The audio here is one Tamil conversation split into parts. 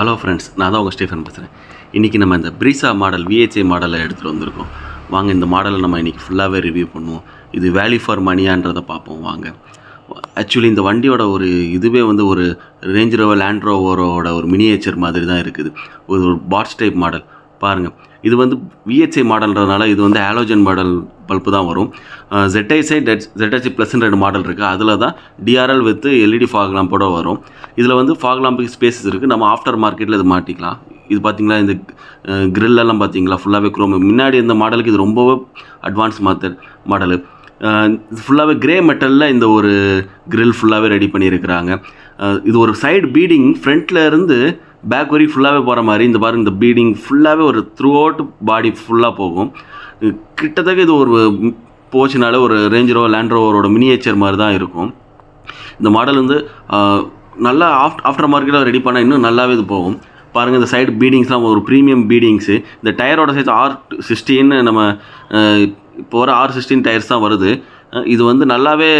ஹலோ ஃப்ரெண்ட்ஸ், நான் தான் உங்கள் ஸ்டீஃபன் பேசுகிறேன். இன்றைக்கி நம்ம இந்த ப்ரீஸா மாடல் விஹெச்ஐ மாடலை எடுத்துகிட்டு வந்திருக்கோம். வாங்க இந்த மாடலை நம்ம இன்றைக்கி ஃபுல்லாகவே ரிவ்யூ பண்ணுவோம். இது வேல்யூ ஃபார் மணியான்றதை பார்ப்போம் வாங்க. ஆக்சுவலி இந்த வண்டியோட ஒரு இதுவே வந்து ஒரு ரேஞ்ச் ரோவர் லேண்ட் ரோவரோட ஒரு மினியேச்சர் மாதிரி தான் இருக்குது. ஒரு பாட்ஸ் டைப் மாடல் பாருங்கள். இது வந்து விஹெச்ஐ மாடல்ன்றதுனால இது வந்து ஹாலோஜன் மாடல் பல்ப்பு தான் வரும். ZIC +ன்னு 2 மாடல் இருக்குது. அதில் தான் டிஆர்எல் வித் எல்இடி ஃபாக் லாம்போட வரும். இதில் வந்து ஃபாக் லாம்புக்கு ஸ்பேஸஸ் இருக்குது. நம்ம ஆஃப்டர் மார்க்கெட்டில் இது மாட்டிக்கலாம். இது பார்த்திங்களா, இந்த கிரில்லெல்லாம் பார்த்தீங்களா ஃபுல்லாகவே குரோம். முன்னாடி இந்த மாடலுக்கு இது ரொம்பவே அட்வான்ஸ் மாடலு. ஃபுல்லாகவே கிரே மெட்டலில் இந்த ஒரு கிரில் ஃபுல்லாகவே ரெடி பண்ணியிருக்கிறாங்க. இது ஒரு சைடு பீடிங் ஃப்ரண்ட்டில் இருந்து பேக் வரைக்கும் ஃபுல்லாகவே போகிற மாதிரி. இந்த பாருங்கள், இந்த பீடிங் ஃபுல்லாகவே ஒரு த்ரூ அவுட் பாடி ஃபுல்லாக போகும். கிட்டத்தட்ட இது ஒரு போச்சுனால ஒரு ரேஞ்ச் ரோவர் லேண்ட் ரோவரோட மினியேச்சர் மாதிரி தான் இருக்கும். இந்த மாடல் வந்து நல்லா ஆஃப்டர் மார்க்கெட்டில் ரெடி பண்ணால் இன்னும் நல்லாவே இது போகும். பாருங்கள், இந்த சைடு பீடிங்ஸ்லாம் ஒரு ப்ரீமியம் பீடிங்ஸு. இந்த டயரோட சைஸ் R16 நம்ம இப்போ வர R16 டயர்ஸ் தான் வருது. இது வந்து நல்லாவே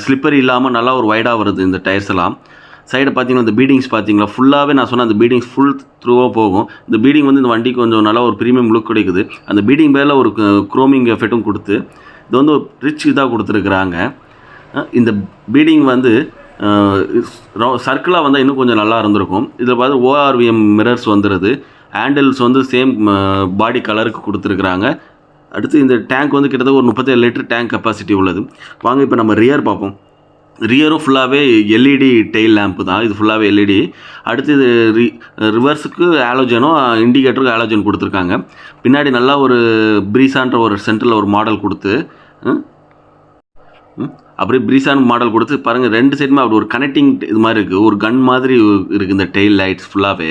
ஸ்லிப்பர் இல்லாமல் நல்லா ஒரு வைடாக வருது இந்த டயர்ஸ் எல்லாம். சைடு பார்த்தீங்கன்னா இந்த பீடிங்ஸ் பார்த்தீங்களா ஃபுல்லாகவே நான் சொன்ன அந்த பீடிங்ஸ் ஃபுல் த்ரூவாக போகும். இந்த பீடிங் வந்து இந்த வண்டிக்கு கொஞ்சம் நல்லா ஒரு ப்ரீமியம் லுக் கிடைக்குது. அந்த பீடிங் பேரில் ஒரு குரோமிங் எஃபெக்ட்டும் கொடுத்து இது வந்து ஒரு ரிச் இதாக கொடுத்துருக்குறாங்க. இந்த பீடிங் வந்து சர்க்கிளாக வந்தால் இன்னும் கொஞ்சம் நல்லா இருந்திருக்கும். இதில் பார்த்து ORVM மிரர்ஸ் வந்துடுது. ஹேண்டில்ஸ் வந்து சேம் பாடி கலருக்கு கொடுத்துருக்குறாங்க. அடுத்து இந்த டேங்க் வந்து கிட்டத்தட்ட ஒரு 37 லிட்டர் டேங்க் கெப்பாசிட்டி உள்ளது. வாங்க இப்போ நம்ம ரியர் பார்ப்போம். ரியரும் ஃபுல்லாகவே எல்இடி டெயில் லேம்ப்பு தான். இது ஃபுல்லாகவே எல்இடி. அடுத்து இது ரிவர்ஸுக்கு ஹாலோஜனும் இண்டிகேட்டருக்கு ஹாலோஜன் கொடுத்துருக்காங்க. பின்னாடி நல்லா ஒரு ப்ரீஸான்ற ஒரு சென்டரில் ஒரு மாடல் கொடுத்து அப்படியே ப்ரீஸான மாடல் கொடுத்து பாருங்கள், 2 சைடுமே அப்படி ஒரு கனெக்டிங் இது மாதிரி இருக்குது. ஒரு கன் மாதிரி இருக்குது இந்த டெயில் லைட்ஸ் ஃபுல்லாகவே.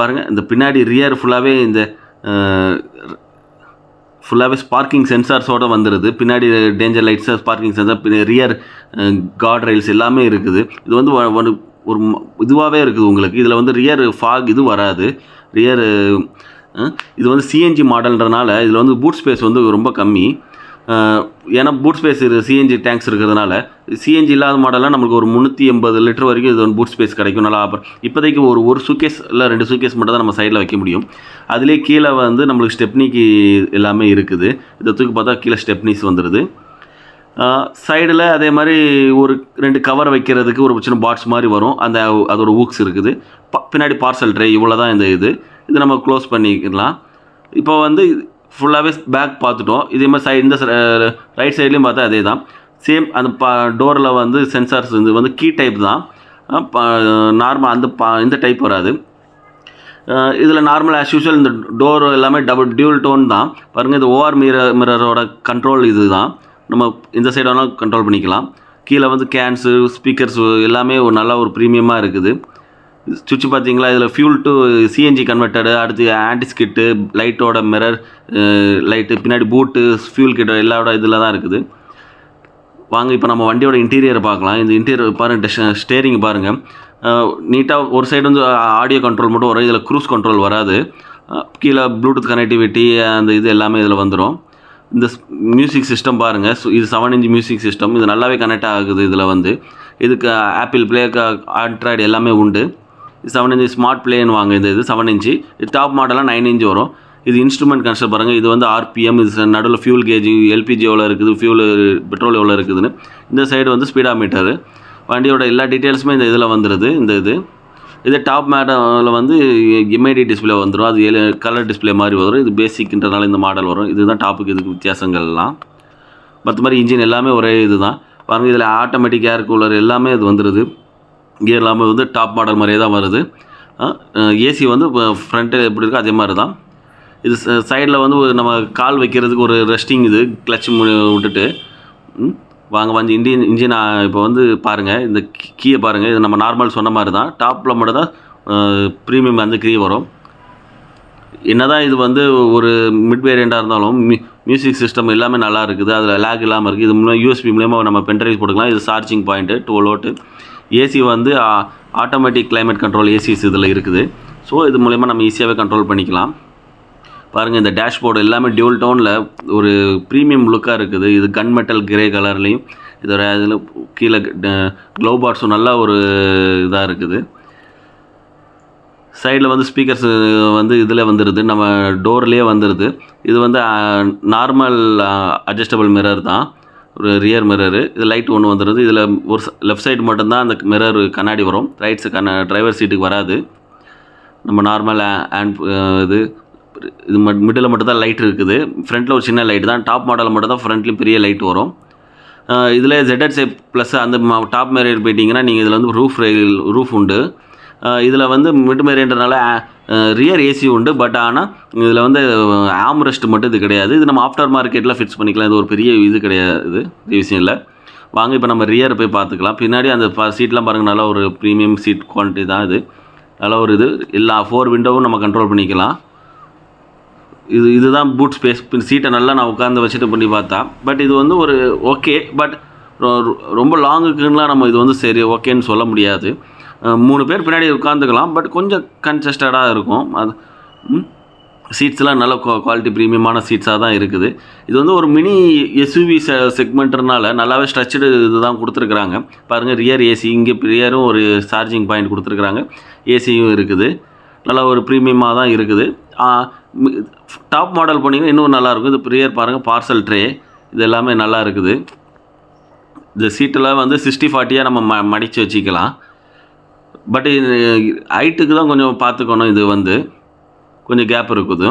பாருங்கள், இந்த பின்னாடி ரியர் ஃபுல்லாகவே இந்த ஃபுல்லாகவே ஸ்பார்க்கிங் சென்சார்ஸோடு வந்துடுது. பின்னாடி danger lights, sparking sensor, rear card rails எல்லாமே இருக்குது. இது வந்து ஒரு இதுவாகவே இருக்குது உங்களுக்கு. இதில் வந்து ரியர் ஃபாக் இது வராது. ரியர் இது வந்து சிஎன்ஜி மாடல்ன்றனால இதில் வந்து பூட் ஸ்பேஸ் வந்து ரொம்ப கம்மி. ஏன்னா பூட் ஸ்பேஸ் சிஎன்ஜி டேங்க்ஸ் இருக்கிறதுனால சிஎன்ஜி இல்லாத மாடலாம் நம்மளுக்கு ஒரு 380 லிட்டர் வரைக்கும் இது வந்து பூட் ஸ்பேஸ் கிடைக்கும் நல்லா. அப்புறம் இப்போதைக்கு ஒரு சூக்கேஸ் இல்லை 2 சூக்கேஸ் மட்டும் தான் நம்ம சைடில் வைக்க முடியும். அதிலே கீழே வந்து நம்மளுக்கு ஸ்டெப்னிக்கு எல்லாமே இருக்குது. இதை தூக்கி பார்த்தா கீழே ஸ்டெப்னிஸ் வந்துடுது. சைடில் அதே மாதிரி ஒரு 2 கவர் வைக்கிறதுக்கு ஒரு சின்ன பாட்ஸ் மாதிரி வரும். அதோட ஊக்ஸ் இருக்குது. பின்னாடி பார்சல் ட்ரே இவ்வளோ தான் இந்த இது நம்ம க்ளோஸ் பண்ணிக்கலாம். இப்போ வந்து ஃபுல்லாகவே பேக் பார்த்துட்டோம். இதே மாதிரி இந்த ரைட் சைட்லேயும் பார்த்தா அதே தான். சேம் அந்த டோரில் வந்து சென்சார்ஸ் வந்து கீ டைப் தான். நார்மல் இந்த டைப் வராது. இதில் நார்மல் ஆஸ் யூஷுவல் இந்த டோர் எல்லாமே டியூல் டோன் தான். பாருங்கள், இது OR மிரரோட கண்ட்ரோல் இது தான். நம்ம இந்த சைடு வேணாலும் கண்ட்ரோல் பண்ணிக்கலாம். கீழே வந்து கேன்ஸு, ஸ்பீக்கர்ஸு எல்லாமே ஒரு நல்லா ஒரு ப்ரீமியமாக இருக்குது. சுவிட்ச் பார்த்தீங்களா, இதில் ஃபியூல் டு சிஎன்ஜி கன்வெர்ட்டடு, அடுத்து ஆன்டிஸ்கிட்டு, லைட்டோட மிரர் லைட்டு, பின்னாடி பூட்டு, ஃபியூல் கிட்ட எல்லாரோட இதில் தான் இருக்குது. வாங்க இப்போ நம்ம வண்டியோட இன்டீரியரை பார்க்கலாம். இந்த இன்டீரியர் பாருங்கள், ஸ்டேரிங் பாருங்கள் நீட்டாக. ஒரு சைடு வந்து ஆடியோ கண்ட்ரோல் மட்டும் வரும். இதில் க்ரூஸ் கண்ட்ரோல் வராது. கீழே ப்ளூடூத் கனெக்டிவிட்டி அந்த இது எல்லாமே இதில் வந்துடும். இந்த மியூசிக் சிஸ்டம் பாருங்கள், இது 7 இன்ச் மியூசிக் சிஸ்டம். இது நல்லாவே கனெக்ட் ஆகுது. இதில் வந்து இதுக்கு ஆப்பிள் ப்ளே, ஆண்ட்ராய்டு எல்லாமே உண்டு. 7 இன்ச் ஸ்மார்ட் பிளேன்னு வாங்க. இது 7 இன்ச்சு. இது டாப் மாடலாக 9 இன்ச் வரும். இது இன்ஸ்ட்ருமெண்ட் கன்சல் பாருங்கள். இது வந்து RPM, இது நடுவில் ஃபியூல் கேஜ், LPG எவ்வளோ இருக்குது, பெட்ரோல் எவ்வளோ இருக்குதுன்னு. இந்த சைடு வந்து ஸ்பீடா மீட்டரு. வண்டியோட எல்லா டீட்டெயில்ஸுமே இந்த இதில் வந்துடுது. இது டாப் மாடலில் வந்து MID டிஸ்பிளே வந்துடும். அது கலர் டிஸ்பிளே மாதிரி வரும். இது பேசிக்ன்றனால இந்த மாடல் வரும். இதுதான் டாப்புக்கு இதுக்கு வித்தியாசங்கள்லாம். மற்ற மாதிரி இன்ஜின் எல்லாமே ஒரே இது தான். பாருங்கள், இதில் ஆட்டோமேட்டிக் ஏர் கூலர் எல்லாமே இது வந்துடுது. கியர் எல்லாமே வந்து டாப் மாடல் மாதிரியே தான் வருது. ஏசி வந்து ஃப்ரண்ட்டு எப்படி இருக்கோ அதே மாதிரி தான். இது சைடில் வந்து நம்ம கால் வைக்கிறதுக்கு ஒரு ரெஸ்டிங் இது கிளச் விட்டுட்டு வாங்க வந்து இன்ஜின் இப்போ வந்து பாருங்கள், இந்த கீயை பாருங்கள். இது நம்ம நார்மல் சொன்ன மாதிரி தான். டாப்பில் மட்டும் தான் ப்ரீமியம் அந்த கீ வரும். என்னதான் இது வந்து ஒரு மிட் வேரியண்ட்டாக இருந்தாலும் மியூசிக் சிஸ்டம் எல்லாமே நல்லா இருக்குது. அதில் லேக் இல்லாமல் இருக்குது. இது மூலம் USB மூலமாக நம்ம பென்ட்ரைவ் போட்டுக்கலாம். இது சார்ஜிங் பாயிண்ட்டு 12 வோல்ட்டு. ஏசி வந்து ஆட்டோமேட்டிக் கிளைமேட் கண்ட்ரோல் ஏசிஸ் இதில் இருக்குது. ஸோ இது மூலயமா நம்ம ஈஸியாகவே கண்ட்ரோல் பண்ணிக்கலாம். பாருங்கள், இந்த டேஷ்போர்டு எல்லாமே டியூல் டோனில் ஒரு ப்ரீமியம் லுக்காக இருக்குது. இது கன் மெட்டல் கிரே கலர்லேயும் இதோட இதில் கீழே க்ளோவ் பாட்ஸும் நல்லா ஒரு இதாக இருக்குது. சைடில் வந்து ஸ்பீக்கர்ஸ் வந்து இதில் வந்துடுது, நம்ம டோர்லேயே வந்துடுது. இது வந்து நார்மல் அட்ஜஸ்டபிள் மிரர் தான், ஒரு ரியர் மிரரு. இது லைட் ஒன்று வந்துடுது. இதில் ஒரு லெஃப்ட் சைடு மட்டும்தான் அந்த மிரர் கண்ணாடி வரும், ரைட் டிரைவர் சீட்டுக்கு வராது. நம்ம நார்மல் இது மிடில் மட்டும் தான் லைட் இருக்குது. ஃப்ரண்ட்டில் ஒரு சின்ன லைட் தான், டாப் மாடலில் மட்டும் தான் ஃப்ரண்ட்லேயும் பெரிய லைட் வரும். இதில் ZHC ப்ளஸ் அந்த டாப் மேரியர் போயிட்டிங்கன்னா நீங்கள் இதில் வந்து ரூஃப் உண்டு. இதில் வந்து மிட் மேரியன்றனால ரியர் ஏசி உண்டு. பட் ஆனால் இதில் வந்து ஆம்ரெஸ்ட் மட்டும் இது கிடையாது. இது நம்ம ஆஃப்டர் மார்க்கெட்டில் ஃபிக்ஸ் பண்ணிக்கலாம். இது ஒரு பெரிய இது கிடையாது, இது விஷயம் இல்லை. வாங்க இப்போ நம்ம ரியர் போய் பார்த்துக்கலாம். பின்னாடி அந்த சீட்லாம் பாருங்கள், நல்லா ஒரு ப்ரீமியம் சீட் குவாலிட்டி தான் இது. நல்லா ஒரு இது எல்லா 4 விண்டோவும் நம்ம கண்ட்ரோல் பண்ணிக்கலாம். இதுதான் பூட் ஸ்பேஸ். சீட்டை நல்லா நான் உட்காந்து வச்சுட்டு பண்ணி பார்த்தா, பட் இது வந்து ஒரு ஓகே. பட் ரொம்ப லாங்குக்குலாம் நம்ம இது வந்து சரி ஓகேன்னு சொல்ல முடியாது. 3 பேர் பின்னாடி உட்காந்துக்கலாம், பட் கொஞ்சம் கன்ஜஸ்டடாக இருக்கும். அது சீட்ஸ்லாம் நல்ல குவாலிட்டி ப்ரீமியமான சீட்ஸாக தான் இருக்குது. இது வந்து ஒரு மினி எஸ்யூவி செக்மெண்ட்னால நல்லாவே ஸ்ட்ரெச்சடு இது தான் கொடுத்துருக்குறாங்க. பாருங்கள், ரியர் ஏசி, இங்கே ரியரும் ஒரு சார்ஜிங் பாயிண்ட் கொடுத்துருக்குறாங்க, ஏசியும் இருக்குது. நல்லா ஒரு ப்ரீமியமாக தான் இருக்குது. டாப் மாடல் போனீங்கன்னா இன்னும் நல்லாயிருக்கும். இது ரியர் பாருங்கள், பார்சல் ட்ரே, இது எல்லாமே நல்லா இருக்குது. இந்த சீட்டில் வந்து 60-40 நம்ம மடித்து வச்சுக்கலாம். பட் ஹைட்டுக்கு தான் கொஞ்சம் பார்த்துக்கணும். இது வந்து கொஞ்சம் கேப் இருக்குது.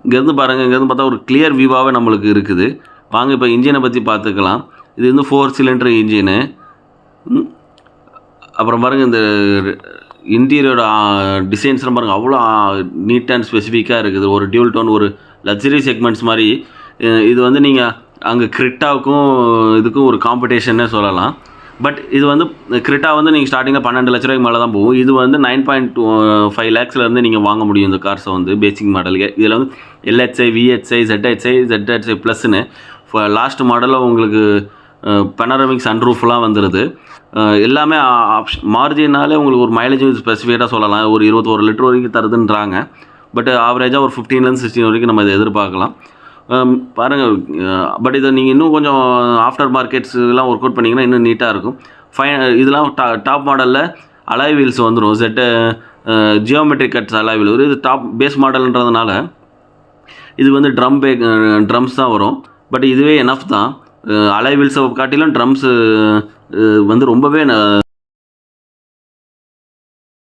இங்கேருந்து பாருங்கள், இங்கேருந்து பார்த்தா ஒரு கிளியர் வியூவாகவே நம்மளுக்கு இருக்குது. வாங்க இப்போ இன்ஜினை பற்றி பார்த்துக்கலாம். இது வந்து 4 சிலிண்டர் இன்ஜினு. அப்புறம் பாருங்கள், இந்த இன்டீரியரோட டிசைன்ஸ்லாம் பாருங்கள், அவ்வளோ நீட் அண்ட் ஸ்பெசிஃபிக்காக இருக்குது. ஒரு டியூல் டோன், ஒரு லக்ஸரி செக்மெண்ட்ஸ் மாதிரி. இது வந்து நீங்கள் அங்கே கிரிட்டாவுக்கும் இதுக்கும் ஒரு காம்படிஷன்னே சொல்லலாம். பட் இது வந்து கிரிட்டா வந்து நீங்கள் ஸ்டார்டிங்கில் 12 லட்ச ரூபாய்க்கு மேலே தான் போகும். இது வந்து 9.5 lakhsலேருந்து நீங்கள் வாங்க முடியும் இந்த கார்ஸை வந்து பேசிக் மாடலுக்கு. இதில் வந்து LHI, VHI, ZHI ப்ளஸ்ன்னு லாஸ்ட் மாடலில் உங்களுக்கு பெனரமிக் சன்ரூஃப்லாம் வந்துடுது. எல்லாமே மார்ஜினாலே உங்களுக்கு ஒரு மைலேஜ் ஸ்பெசிஃபிக்காக சொல்லலாம். ஒரு 21 லிட்டர் வரைக்கும் தருதுன்றாங்க. பட் ஆவரேஜாக ஒரு 15 16 வரைக்கும் நம்ம இதை எதிர்பார்க்கலாம். பாருங்கள், பட் இதை நீங்கள் இன்னும் கொஞ்சம் ஆஃப்டர் மார்க்கெட்ஸ்லாம் ஒர்க் அவுட் பண்ணிங்கன்னா இன்னும் நீட்டாக இருக்கும். இதெல்லாம் டாப் மாடலில் அலாய் வீல்ஸ் வந்துடும். Geometric cuts alloy wheel. இது டாப் பேஸ் மாடல்ன்றதுனால இது வந்து ட்ரம்ஸ் தான் வரும். பட் இதுவே எனஃப் தான். அலாய் வீல்ஸை காட்டிலும் ட்ரம்ஸு வந்து ரொம்பவே